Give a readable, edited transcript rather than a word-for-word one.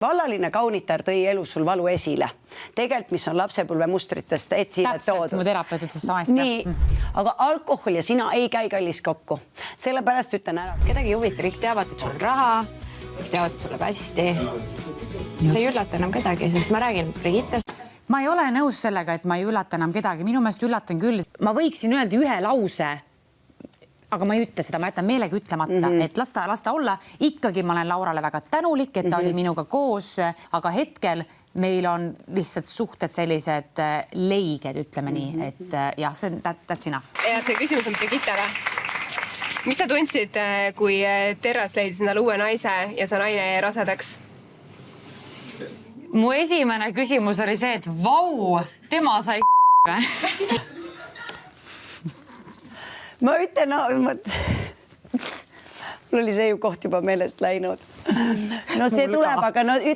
Vallaline kaunitar tõi elus sul valu esile. Tegelikult, mis on lapsepõlve mustritest, et siia täpselt, mu terapeut ütles sama asja. Nii, aga alkohol ja sina ei käi kallis kokku. Sellepärast ütlen ära. Kedagi huvita, kõik teavad, et sul on raha, kõik teavad, et sul läheb hästi. Sa ei üllata enam kedagi, sest ma räägin Brigittest. Ma ei ole nõus sellega, et ma ei üllata enam kedagi. Minu meelest üllatan küll. Ma võiksin öelda ühe lause, aga ma ei ütle seda, ma jätan meelega ütlemata, et las ta olla. Ikkagi ma olen Laurale väga tänulik, et ta oli minuga koos, aga hetkel meil on lihtsalt suhted sellised leiged, ütleme nii, et jah, that's enough. Ja see küsimus on Brigittele. Mis sa tundsid, kui Terras leidis endale uue naise ja sa naine jäi rasedaks? Mu esimene küsimus oli see, et vau, tema sai Ma ütlen, mul oli see ju koht juba meelest läinud. No see tuleb, aga no